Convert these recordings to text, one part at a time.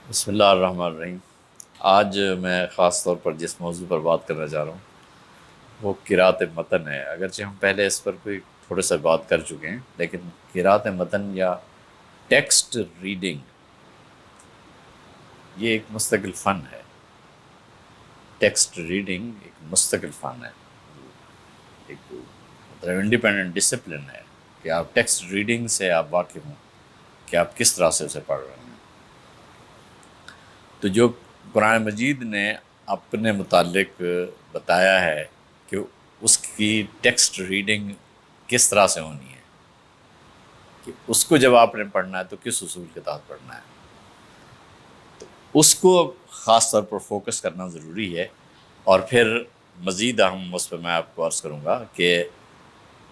بسم اللہ الرحمن الرحیم۔ آج میں خاص طور پر جس موضوع پر بات کرنا چاہ رہا ہوں وہ قراءت متن ہے۔ اگرچہ ہم پہلے اس پر کوئی تھوڑے سے بات کر چکے ہیں، لیکن قراءت متن یا ٹیکسٹ ریڈنگ یہ ایک مستقل فن ہے۔ ٹیکسٹ ریڈنگ ایک مستقل فن ہے، ایک مطلب انڈیپینڈنٹ ڈسپلن ہے کہ آپ ٹیکسٹ ریڈنگ سے آپ واقف ہوں کہ آپ کس طرح سے اسے پڑھ رہے ہیں۔ تو جو قرآن مجید نے اپنے متعلق بتایا ہے کہ اس کی ٹیکسٹ ریڈنگ کس طرح سے ہونی ہے، کہ اس کو جب آپ نے پڑھنا ہے تو کس اصول کے تحت پڑھنا ہے، تو اس کو خاص طور پر فوکس کرنا ضروری ہے۔ اور پھر مزید اہم اس پہ میں آپ کو عرض کروں گا کہ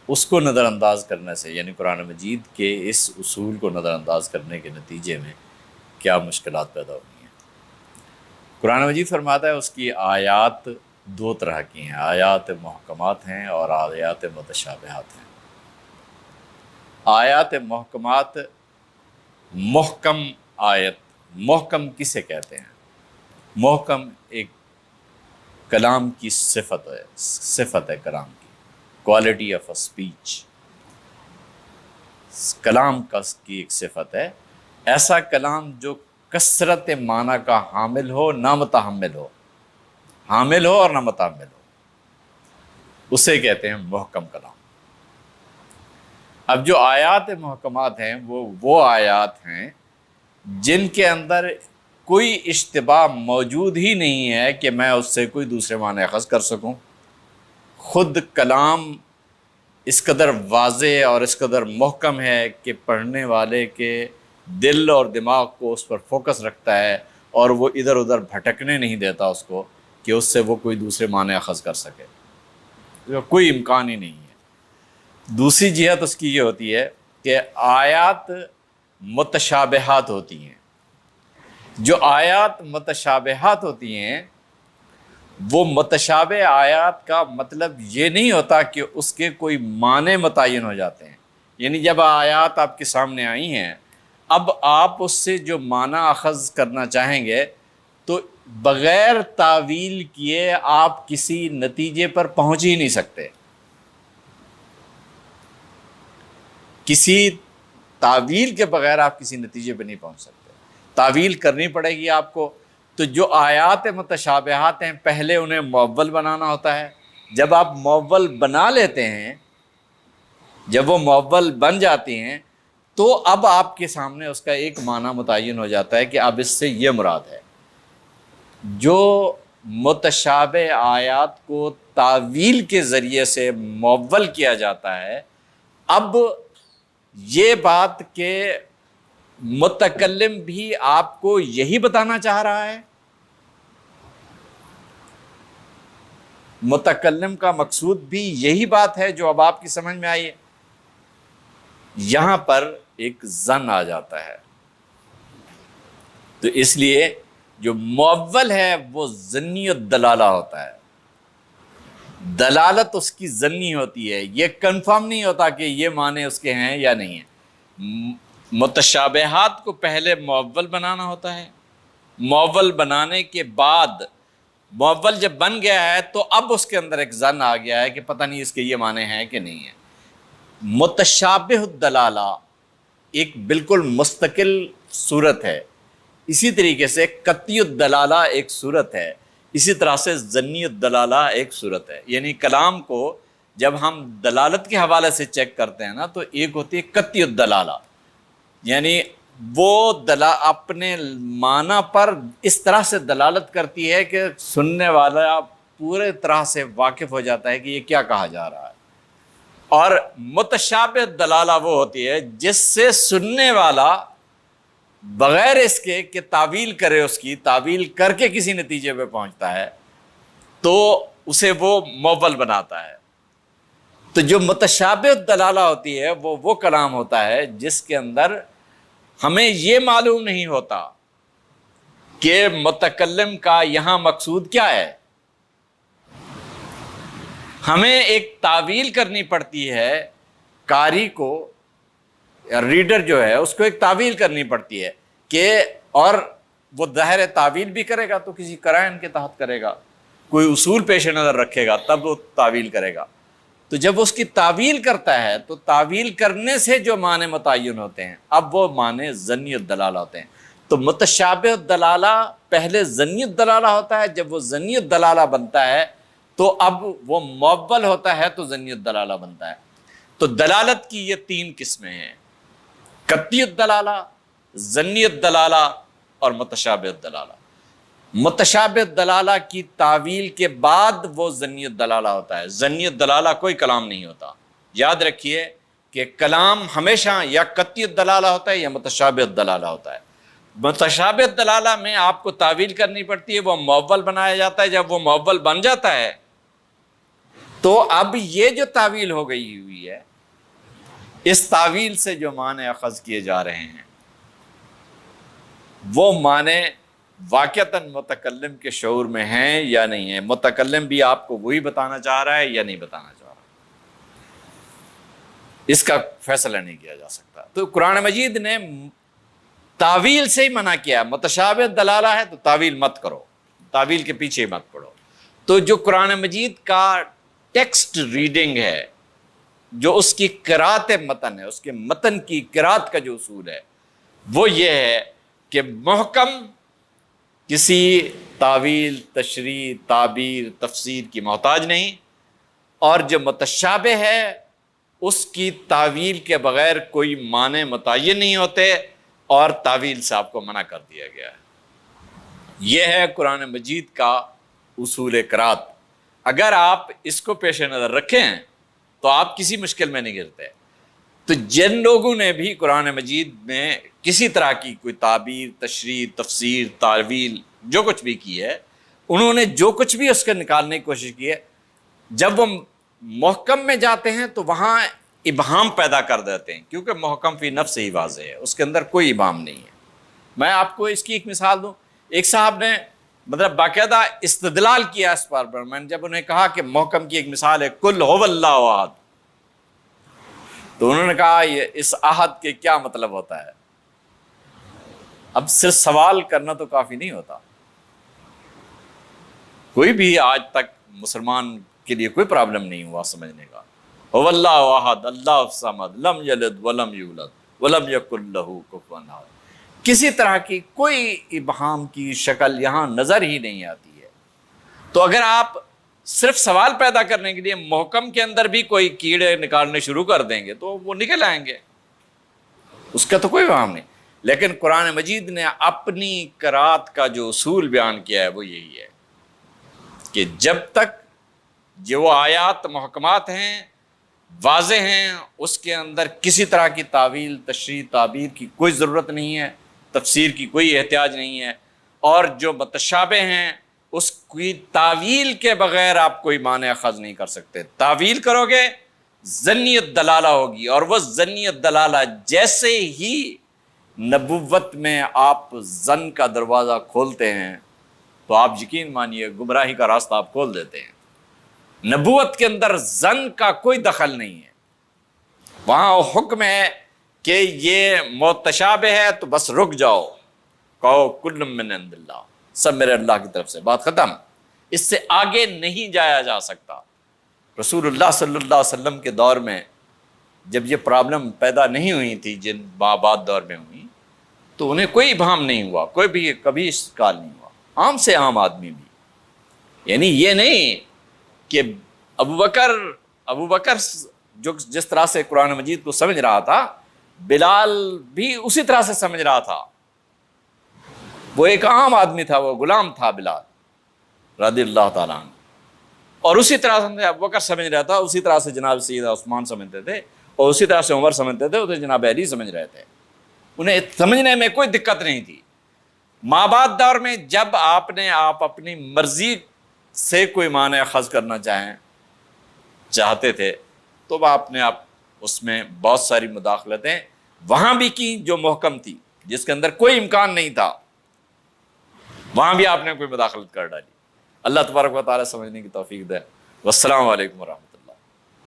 اس کو نظر انداز کرنے سے، یعنی قرآن مجید کے اس اصول کو نظر انداز کرنے کے نتیجے میں کیا مشکلات پیدا ہوئی ہیں۔ قرآن مجید فرماتا ہے اس کی آیات دو طرح کی ہیں، آیات محکمات ہیں اور آیات متشابہات ہیں۔ آیات محکمات، محکم آیت، محکم کسے کہتے ہیں؟ محکم ایک کلام کی صفت ہے کلام کی، کوالٹی آف اے اسپیچ، کلام کی ایک صفت ہے۔ ایسا کلام جو کثرت معنی کا حامل ہو، نہ متحمل ہو، حامل ہو اور نہ متحمل ہو، اسے کہتے ہیں محکم کلام۔ اب جو آیات محکمات ہیں وہ آیات ہیں جن کے اندر کوئی اشتباہ موجود ہی نہیں ہے کہ میں اس سے کوئی دوسرے معنی اخذ کر سکوں۔ خود کلام اس قدر واضح اور اس قدر محکم ہے کہ پڑھنے والے کے دل اور دماغ کو اس پر فوکس رکھتا ہے اور وہ ادھر ادھر بھٹکنے نہیں دیتا اس کو کہ اس سے وہ کوئی دوسرے معنی اخذ کر سکے، کوئی امکان ہی نہیں ہے۔ دوسری جہت اس کی یہ ہوتی ہے کہ آیات متشابہات ہوتی ہیں۔ جو آیات متشابہات ہوتی ہیں، وہ متشابہ آیات کا مطلب یہ نہیں ہوتا کہ اس کے کوئی معنی متعین ہو جاتے ہیں۔ یعنی جب آیات آپ کے سامنے آئی ہیں، اب آپ اس سے جو معنی اخذ کرنا چاہیں گے تو بغیر تعویل کیے آپ کسی نتیجے پر پہنچ ہی نہیں سکتے۔ کسی تعویل کے بغیر آپ کسی نتیجے پہ نہیں پہنچ سکتے، تعویل کرنی پڑے گی آپ کو۔ تو جو آیات متشابہات ہیں، پہلے انہیں مؤول بنانا ہوتا ہے۔ جب آپ مؤول بنا لیتے ہیں، جب وہ مؤول بن جاتی ہیں، تو اب آپ کے سامنے اس کا ایک معنی متعین ہو جاتا ہے کہ اب اس سے یہ مراد ہے۔ جو متشابہ آیات کو تعویل کے ذریعے سے مؤول کیا جاتا ہے، اب یہ بات کہ متکلم بھی آپ کو یہی بتانا چاہ رہا ہے، متکلم کا مقصود بھی یہی بات ہے جو اب آپ کی سمجھ میں آئی ہے، یہاں پر ایک ظن آ جاتا ہے۔ تو اس لیے جو مؤول ہے وہ ظنی الدلالہ ہوتا ہے، دلالت اس کی ظنی ہوتی ہے، یہ کنفرم نہیں ہوتا کہ یہ معنی اس کے ہیں یا نہیں ہیں۔ متشابہات کو پہلے مؤول بنانا ہوتا ہے، مؤول بنانے کے بعد مؤول جب بن گیا ہے تو اب اس کے اندر ایک ظن آ گیا ہے کہ پتہ نہیں اس کے یہ معنی ہیں کہ نہیں ہیں۔ متشابہ الدلالہ ایک بالکل مستقل صورت ہے، اسی طریقے سے قطعی الدلالہ ایک صورت ہے، اسی طرح سے ظنی الدلالہ ایک صورت ہے۔ یعنی کلام کو جب ہم دلالت کے حوالے سے چیک کرتے ہیں نا، تو ایک ہوتی ہے قطعی الدلالہ، یعنی وہ اپنے معنی پر اس طرح سے دلالت کرتی ہے کہ سننے والا پورے طرح سے واقف ہو جاتا ہے کہ یہ کیا کہا جا رہا ہے۔ اور متشابہ دلالہ وہ ہوتی ہے جس سے سننے والا بغیر اس کے کہ تعویل کرے، اس کی تعویل کر کے کسی نتیجے پہ پہنچتا ہے تو اسے وہ مؤول بناتا ہے۔ تو جو متشابہ دلالہ ہوتی ہے وہ کلام ہوتا ہے جس کے اندر ہمیں یہ معلوم نہیں ہوتا کہ متکلم کا یہاں مقصود کیا ہے۔ ہمیں ایک تعویل کرنی پڑتی ہے، قاری کو یا ریڈر جو ہے اس کو ایک تعویل کرنی پڑتی ہے کہ اور وہ ظاہر تعویل بھی کرے گا تو کسی قرائن کے تحت کرے گا، کوئی اصول پیش نظر رکھے گا تب وہ تعویل کرے گا۔ تو جب اس کی تعویل کرتا ہے تو تعویل کرنے سے جو معنی متعین ہوتے ہیں اب وہ معنی ظنی الدلالہ ہوتے ہیں۔ تو متشابہ الدلالہ پہلے ظنی الدلالہ ہوتا ہے، جب وہ ظنی الدلالہ بنتا ہے تو اب وہ مؤول ہوتا ہے تو ظنی الدلالہ بنتا ہے۔ تو دلالت کی یہ 3 قسمیں ہیں، قطعی الدلالہ، ظنی الدلالہ اور متشابہ الدلالہ۔ متشابہ الدلالہ کی تعویل کے بعد وہ ظنی الدلالہ ہوتا ہے، ظنی الدلالہ کوئی کلام نہیں ہوتا۔ یاد رکھیے کہ کلام ہمیشہ یا قطعی الدلالہ ہوتا ہے یا متشابہ الدلالہ ہوتا ہے۔ متشابہ الدلالہ میں آپ کو تعویل کرنی پڑتی ہے، وہ مؤول بنایا جاتا ہے۔ جب وہ مؤول بن جاتا ہے تو اب یہ جو تعویل ہو گئی ہوئی ہے، اس تعویل سے جو معنی اخذ کیے جا رہے ہیں وہ معنی واقعتاً متکلم کے شعور میں ہیں یا نہیں ہیں، متکلم بھی آپ کو وہی بتانا چاہ رہا ہے یا نہیں بتانا چاہ رہا، اس کا فیصلہ نہیں کیا جا سکتا۔ تو قرآن مجید نے تعویل سے ہی منع کیا، متشابہ دلالہ ہے تو تعویل مت کرو، تعویل کے پیچھے مت پڑو۔ تو جو قرآن مجید کا ٹیکسٹ ریڈنگ ہے، جو اس کی قرات متن ہے، اس کے متن کی قرات کا جو اصول ہے وہ یہ ہے کہ محکم کسی تعویل، تشریح، تعبیر، تفسیر کی محتاج نہیں، اور جو متشابہ ہے اس کی تعویل کے بغیر کوئی معنی متعین نہیں ہوتے، اور تعویل سے آپ کو منع کر دیا گیا ہے۔ یہ ہے قرآن مجید کا اصول قرات۔ اگر آپ اس کو پیش نظر رکھیں تو آپ کسی مشکل میں نہیں گرتے۔ تو جن لوگوں نے بھی قرآن مجید میں کسی طرح کی کوئی تعبیر، تشریح، تفسیر، تعویل جو کچھ بھی کی ہے، انہوں نے جو کچھ بھی اس کے نکالنے کی کوشش کی ہے، جب وہ محکم میں جاتے ہیں تو وہاں ابہام پیدا کر دیتے ہیں، کیونکہ محکم فی نفس ہی واضح ہے، اس کے اندر کوئی ابہام نہیں ہے۔ میں آپ کو اس کی ایک مثال دوں۔ ایک صاحب نے باقاعدہ استدلال کیا اس پر، میں نے جب انہیں کہا کہ محکم کی ایک مثال ہے قل هو اللہ احد، تو انہوں نے کہا یہ اس احد کے کیا مطلب ہوتا ہے؟ اب صرف سوال کرنا تو کافی نہیں ہوتا۔ کوئی بھی آج تک مسلمان کے لیے کوئی پرابلم نہیں ہوا سمجھنے کا۔ هو اللہ احد اللہ الصمد لم یلد ولم یولد ولم یکن لہ کفوا احد، کسی طرح کی کوئی ابہام کی شکل یہاں نظر ہی نہیں آتی ہے۔ تو اگر آپ صرف سوال پیدا کرنے کے لیے محکم کے اندر بھی کوئی کیڑے نکالنے شروع کر دیں گے تو وہ نکل آئیں گے، اس کا تو کوئی ابہام نہیں۔ لیکن قرآن مجید نے اپنی قرات کا جو اصول بیان کیا ہے وہ یہی ہے کہ جب تک جو وہ آیات محکمات ہیں، واضح ہیں، اس کے اندر کسی طرح کی تعویل، تشریح، تعبیر کی کوئی ضرورت نہیں ہے، تفسیر کی کوئی احتیاج نہیں ہے، اور جو متشابہ ہیں اس کی تعویل کے بغیر آپ کوئی معنی اخذ نہیں کر سکتے۔ تعویل کرو گے ظنی الدلالہ ہوگی، اور وہ ظنی الدلالہ جیسے ہی نبوت میں آپ ظن کا دروازہ کھولتے ہیں تو آپ یقین مانیے گمراہی کا راستہ آپ کھول دیتے ہیں۔ نبوت کے اندر ظن کا کوئی دخل نہیں ہے، وہاں حکم ہے کہ یہ متشابہ ہے تو بس رک جاؤ، کہو کل من عند اللہ، سب میرے اللہ کی طرف سے، بات ختم۔ اس سے آگے نہیں جایا جا سکتا۔ رسول اللہ صلی اللہ علیہ وسلم کے دور میں جب یہ پرابلم پیدا نہیں ہوئی تھی، جن بعد دور میں ہوئی، تو انہیں کوئی ابہام نہیں ہوا، کوئی بھی کبھی اشکال نہیں ہوا، عام سے عام آدمی بھی۔ یعنی یہ نہیں کہ ابو بکر جو جس طرح سے قرآن مجید کو سمجھ رہا تھا، بلال بھی اسی طرح سے سمجھ رہا تھا۔ وہ ایک عام آدمی تھا، وہ غلام تھا بلال رضی اللہ تعالیٰ عنہ، اور اسی طرح سے ابو بکر سمجھ رہا تھا، اسی طرح سے جناب سیدنا عثمان سمجھتے تھے، اور اسی طرح سے عمر سمجھتے تھے، اسے جناب علی سمجھ رہے تھے۔ انہیں سمجھنے میں کوئی دقت نہیں تھی۔ مابعد دور میں جب آپ اپنی مرضی سے کوئی معنی اخذ کرنا چاہتے تھے تو آپ نے اس میں بہت ساری مداخلتیں وہاں بھی کی جو محکم تھی، جس کے اندر کوئی امکان نہیں تھا، وہاں بھی آپ نے کوئی مداخلت کر ڈالی۔ اللہ تبارک و تعالیٰ سمجھنے کی توفیق دے۔ والسلام علیکم ورحمۃ اللہ۔